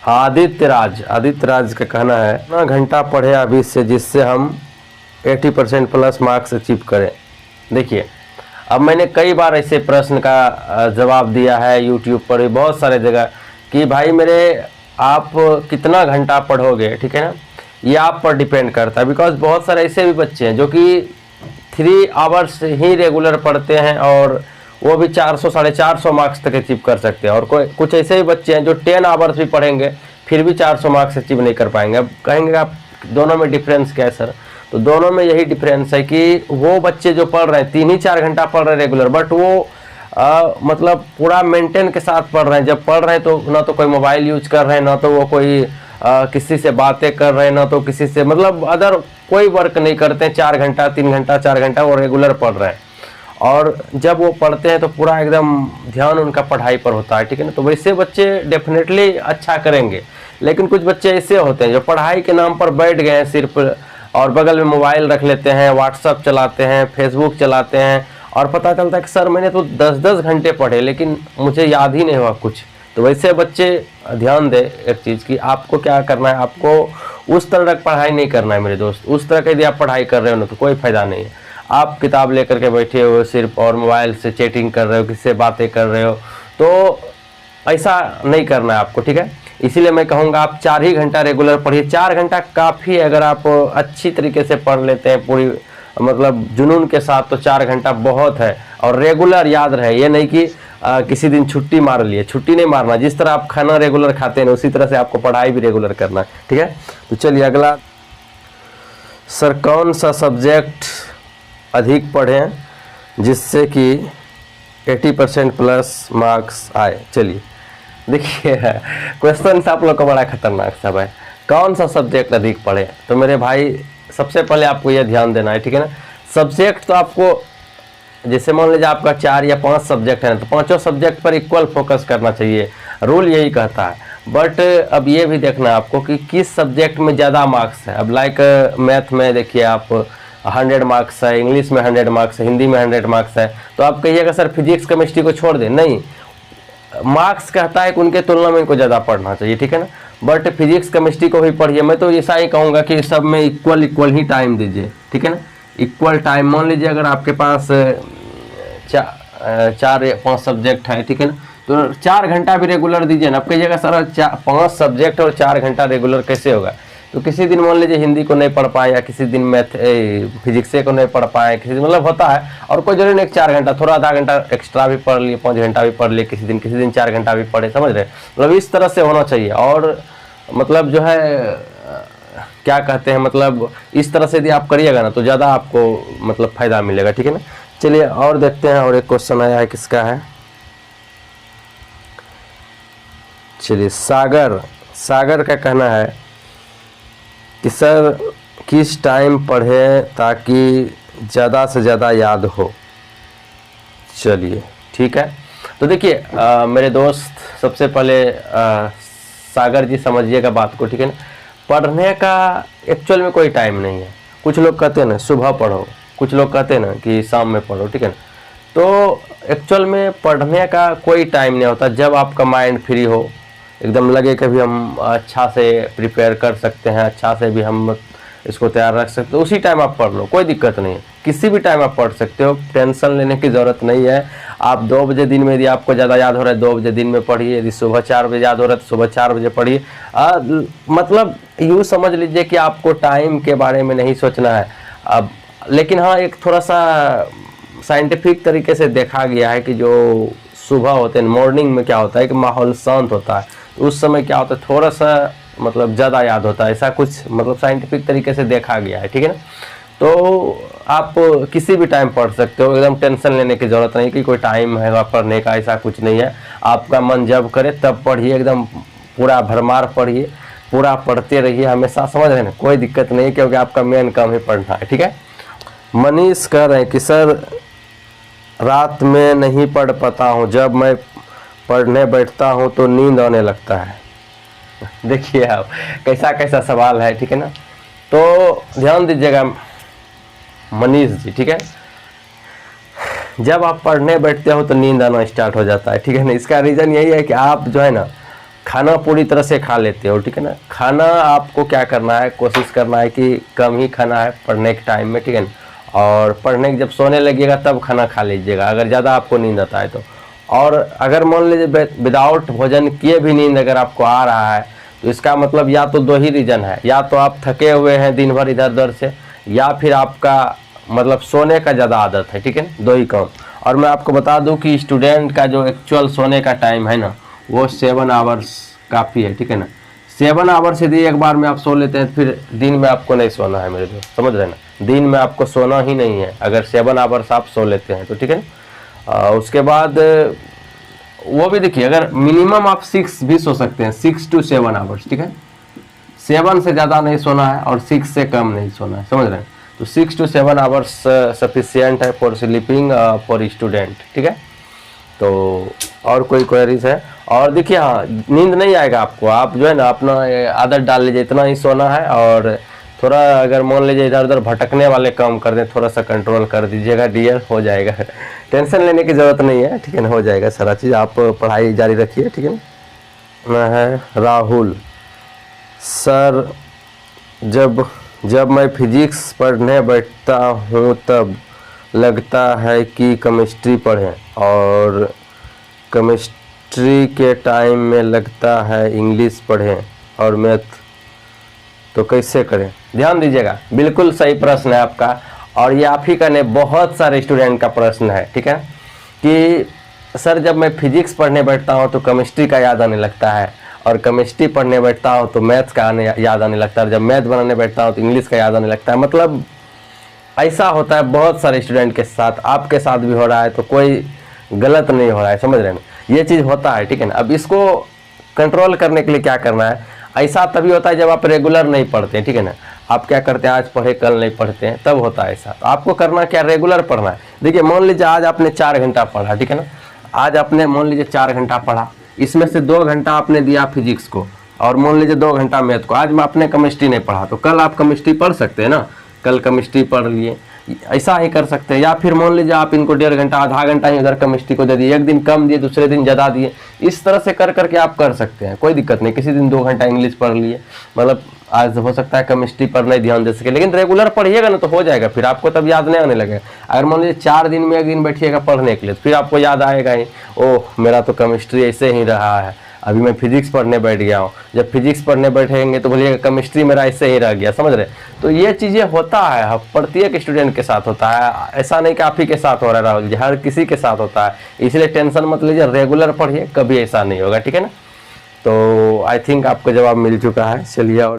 आदित्य राज का कहना है कितना घंटा पढ़े अभी से जिससे हम 80% प्लस मार्क्स अचीव करें। देखिए, अब मैंने कई बार ऐसे प्रश्न का जवाब दिया है यूट्यूब पर भी, बहुत सारे जगह, कि भाई मेरे आप कितना घंटा पढ़ोगे, ठीक है ना, ये आप पर डिपेंड करता है। बिकॉज बहुत सारे ऐसे भी बच्चे हैं जो कि 3 आवर्स ही रेगुलर पढ़ते हैं और वो भी 400 450 मार्क्स तक अचीव कर सकते हैं। और कुछ ऐसे भी बच्चे हैं जो 10 आवर्स भी पढ़ेंगे फिर भी 400 मार्क्स अचीव नहीं कर पाएंगे। अब कहेंगे आप दोनों में डिफरेंस क्या है सर? तो दोनों में यही डिफरेंस है कि वो बच्चे जो पढ़ रहे हैं 3 ही 4 घंटा पढ़ रहे हैं रेगुलर, बट वो मतलब पूरा मेंटेन के साथ पढ़ रहे हैं। जब पढ़ रहे हैं तो ना तो कोई मोबाइल यूज कर रहे हैं, ना तो वो कोई किसी से बातें कर रहे हैं, ना तो किसी से मतलब अदर कोई वर्क नहीं करते हैं। 4 घंटा 3 घंटा 4 घंटा वो रेगुलर पढ़ रहे हैं, और जब वो पढ़ते हैं तो पूरा एकदम ध्यान उनका पढ़ाई पर होता है, ठीक है ना। तो वैसे बच्चे डेफिनेटली अच्छा करेंगे। लेकिन कुछ बच्चे ऐसे होते हैं जो पढ़ाई के नाम पर बैठ गए हैं सिर्फ, और बगल में मोबाइल रख लेते हैं, व्हाट्सअप चलाते हैं, फेसबुक चलाते हैं, और पता चलता है कि सर मैंने तो 10-10 घंटे पढ़े लेकिन मुझे याद ही नहीं हुआ कुछ। तो वैसे बच्चे ध्यान दें एक चीज़ की, आपको क्या करना है, आपको उस तरह की पढ़ाई नहीं करना है मेरे दोस्त। उस तरह की यदि आप पढ़ाई कर रहे हो ना तो कोई फ़ायदा नहीं है। आप किताब लेकर के बैठे हो सिर्फ और मोबाइल से चैटिंग कर रहे हो, किसी से बातें कर रहे हो, तो ऐसा नहीं करना है आपको, ठीक है। इसीलिए मैं कहूँगा आप 4 ही घंटा रेगुलर पढ़िए। 4 घंटा काफ़ी है। अगर आप अच्छी तरीके से पढ़ लेते हैं पूरी मतलब जुनून के साथ तो 4 घंटा बहुत है। और रेगुलर याद रहे, ये नहीं कि किसी दिन छुट्टी मार लिए। छुट्टी नहीं मारना। जिस तरह आप खाना रेगुलर खाते हैं उसी तरह से आपको पढ़ाई भी रेगुलर करना है, ठीक है। तो चलिए अगला, सर कौन सा सब्जेक्ट अधिक पढ़ें जिससे कि 80% प्लस मार्क्स आए? चलिए देखिए, क्वेश्चन आप लोग का बड़ा खतरनाक सा है। कौन सा सब्जेक्ट अधिक पढ़े? तो मेरे भाई सबसे पहले आपको यह ध्यान देना है, ठीक है ना। सब्जेक्ट तो आपको, जैसे मान लीजिए आपका 4 या 5 सब्जेक्ट है तो 5 सब्जेक्ट पर इक्वल फोकस करना चाहिए, रूल यही कहता है। बट अब ये भी देखना है आपको कि किस सब्जेक्ट में ज़्यादा मार्क्स है। अब लाइक मैथ में देखिए आप 100 मार्क्स है, इंग्लिश में 100 मार्क्स है, हिंदी में 100 मार्क्स है, तो आप कहिएगा सर फिजिक्स केमिस्ट्री को छोड़ दें। नहीं, मार्क्स कहता है कि उनके तुलना में इनको ज़्यादा पढ़ना चाहिए, ठीक है ना। बट फिजिक्स केमिस्ट्री को भी पढ़िए। मैं तो ऐसा ही कहूँगा कि सब में इक्वल ही टाइम दीजिए, ठीक है ना। इक्वल टाइम, मान लीजिए अगर आपके पास 4 या 5 सब्जेक्ट है, ठीक है ना, तो 4 घंटा भी रेगुलर दीजिए ना। आप कहिएगा सर 5 सब्जेक्ट और 4 घंटा रेगुलर कैसे होगा? तो किसी दिन मान लीजिए हिंदी को नहीं पढ़ पाए, या किसी दिन फिजिक्स को नहीं पढ़ पाए, किसी दिन मतलब होता है। और कोई जरूरी नहीं 4 घंटा, थोड़ा आधा घंटा एक्स्ट्रा भी पढ़ लिए, 5 घंटा भी पढ़ लिए, किसी दिन 4 घंटा भी पढ़े, समझ रहे? मतलब इस तरह से होना चाहिए। और मतलब जो है क्या कहते हैं, मतलब इस तरह से यदि आप करिएगा ना तो ज़्यादा आपको मतलब फ़ायदा मिलेगा, ठीक है ना। चलिए और देखते हैं, और एक क्वेश्चन आया है, किसका है? चलिए सागर का कहना है कि सर किस टाइम पढ़े ताकि ज़्यादा से ज़्यादा याद हो? चलिए ठीक है। तो देखिए मेरे दोस्त, सबसे पहले सागर जी समझिएगा बात को, ठीक है ना। पढ़ने का एक्चुअल में कोई टाइम नहीं है। कुछ लोग कहते हैं ना सुबह पढ़ो, कुछ लोग कहते हैं ना कि शाम में पढ़ो, ठीक है ना। तो एक्चुअल में पढ़ने का कोई टाइम नहीं होता। जब आपका माइंड फ्री हो, एकदम लगे कि भी हम अच्छा से प्रिपेयर कर सकते हैं, अच्छा से भी हम इसको तैयार रख सकते हो, उसी टाइम आप पढ़ लो, कोई दिक्कत नहीं है। किसी भी टाइम आप पढ़ सकते हो, टेंशन लेने की ज़रूरत नहीं है। आप 2 बजे दिन में यदि आपको ज़्यादा याद हो रहा है 2 बजे दिन में पढ़िए, यदि सुबह 4 बजे याद हो रहा है तो सुबह 4 बजे पढ़िए। मतलब यूँ समझ लीजिए कि आपको टाइम के बारे में नहीं सोचना है। अब लेकिन हाँ, एक थोड़ा सा साइंटिफिक तरीके से देखा गया है कि जो सुबह होते हैं, मॉर्निंग में क्या होता है कि माहौल शांत होता है, तो उस समय क्या होता है थोड़ा सा मतलब ज़्यादा याद होता है। ऐसा कुछ मतलब साइंटिफिक तरीके से देखा गया है, ठीक है ना। तो आप किसी भी टाइम पढ़ सकते हो, एकदम टेंशन लेने की ज़रूरत नहीं कि कोई टाइम है पढ़ने का, ऐसा कुछ नहीं है। आपका मन जब करे तब पढ़िए, एकदम पूरा भरमार पढ़िए, पूरा पढ़ते रहिए हमेशा, समझ रहे हैं ना। कोई दिक्कत नहीं, क्योंकि आपका मेन काम ही पढ़ना है, ठीक है। मनीष कह रहे हैं कि सर रात में नहीं पढ़ पाता हूँ, जब मैं पढ़ने बैठता हूँ तो नींद आने लगता है। देखिए आप कैसा सवाल है, ठीक है ना। तो ध्यान दीजिएगा मनीष जी, ठीक है। जब आप पढ़ने बैठते हो तो नींद आना स्टार्ट हो जाता है, ठीक है ना। इसका रीज़न यही है कि आप जो है ना खाना पूरी तरह से खा लेते हो, ठीक है ना। खाना आपको क्या करना है, कोशिश करना है कि कम ही खाना है पढ़ने के टाइम में, ठीक है ना। और पढ़ने के जब सोने लगिएगा तब खाना खा लीजिएगा, अगर ज़्यादा आपको नींद आता है तो। और अगर मान लीजिए विदाउट भोजन किए भी नींद अगर आपको आ रहा है तो इसका मतलब या तो दो ही रीज़न है, या तो आप थके हुए हैं दिन भर इधर उधर से, या फिर आपका मतलब सोने का ज़्यादा आदत है, ठीक है ना, दो ही काम। और मैं आपको बता दूं कि स्टूडेंट का जो एक्चुअल सोने का टाइम है ना वो 7 आवर्स काफ़ी है, ठीक है ना। 7 आवर्स यदि एक बार में आप सो लेते हैं तो फिर दिन में आपको नहीं सोना है मेरे दोस्त, समझ रहे हैं ना। दिन में आपको सोना ही नहीं है अगर 7 आवर्स आप सो लेते हैं तो, ठीक है ना। उसके बाद वो भी देखिए, अगर मिनिमम आप 6 भी सो सकते हैं, 6 to 7 आवर्स, ठीक है। 7 से ज़्यादा नहीं सोना है और 6 से कम नहीं सोना है, समझ रहे हैं। तो 6 to 7 आवर्स सफिशियंट है फॉर स्लीपिंग फॉर स्टूडेंट, ठीक है। तो और कोई क्वेरीज है? और देखिए हाँ, नींद नहीं आएगा आपको, आप जो है ना अपना आदत डाल लीजिए, इतना ही सोना है। और थोड़ा अगर मान लीजिए इधर उधर भटकने वाले काम कर दें, थोड़ा सा कंट्रोल कर दीजिएगा डियर, हो जाएगा। टेंशन लेने की ज़रूरत नहीं है, ठीक है ना, हो जाएगा सारा चीज़। आप पढ़ाई जारी रखिए, ठीक है ना। है राहुल सर, जब मैं फिजिक्स पढ़ने बैठता हूँ तब लगता है कि केमिस्ट्री पढ़ें, और केमिस्ट्री के टाइम में लगता है इंग्लिश पढ़ें और मैथ, तो कैसे करें? ध्यान दीजिएगा, बिल्कुल सही प्रश्न है आपका, और ये आप ही का नहीं बहुत सारे स्टूडेंट का प्रश्न है, ठीक है। कि सर जब मैं फिजिक्स पढ़ने बैठता हूँ तो केमिस्ट्री का याद आने लगता है, और केमिस्ट्री पढ़ने बैठता हूँ तो मैथ्स का याद आने लगता है, और जब मैथ बनाने बैठता हूँ तो इंग्लिश का याद आने लगता है। मतलब ऐसा होता है बहुत सारे स्टूडेंट के साथ, आपके साथ भी हो रहा है, तो कोई गलत नहीं हो रहा है, समझ रहे हैं ना, ये चीज़ होता है, ठीक है ना। अब इसको कंट्रोल करने के लिए क्या करना है, ऐसा तभी होता है जब आप रेगुलर नहीं पढ़ते हैं, ठीक है ना। आप क्या करते हैं, आज पढ़े कल नहीं पढ़ते हैं, तब होता है ऐसा। तो आपको करना क्या, रेगुलर पढ़ना है। देखिए मान लीजिए आज आपने 4 घंटा पढ़ा, ठीक है ना, आज आपने मान लीजिए 4 घंटा पढ़ा, इसमें से 2 घंटा आपने दिया फिजिक्स को, और मान लीजिए 2 घंटा मैथ को। आज में आपने केमिस्ट्री नहीं पढ़ा तो कल आप केमिस्ट्री पढ़ सकते हैं ना, कल केमिस्ट्री पढ़ लिए, ऐसा ही कर सकते हैं। या फिर मान लीजिए आप इनको 1.5 घंटा आधा घंटा ही उधर केमिस्ट्री को दे दिए, एक दिन कम दिए दूसरे दिन ज़्यादा दिए, इस तरह से कर करके आप कर सकते हैं, कोई दिक्कत नहीं। किसी दिन 2 घंटा इंग्लिश पढ़ लिए, मतलब आज हो सकता है केमिस्ट्री पर नहीं ध्यान दे सके, लेकिन रेगुलर पढ़िएगा ना तो हो जाएगा, फिर आपको तब याद नहीं आने लगेगा। अगर मान लीजिए 4 दिन में एक दिन बैठिएगा पढ़ने के लिए, फिर आपको याद आएगा ही, ओह मेरा तो केमिस्ट्री ऐसे ही रहा है, अभी मैं फिजिक्स पढ़ने बैठ गया हूँ। जब फिजिक्स पढ़ने बैठेंगे तो बोलिएगा केमिस्ट्री मेरा ऐसे ही रह गया, समझ रहे। तो ये चीज़ें होता है, प्रत्येक स्टूडेंट के साथ होता है, ऐसा नहीं कि आप ही के साथ हो रहा है राहुल जी, हर किसी के साथ होता है। इसलिए टेंशन मत लीजिए, रेगुलर पढ़िए, कभी ऐसा नहीं होगा, ठीक है ना। तो आई थिंक आपको जवाब मिल चुका है, चलिए। और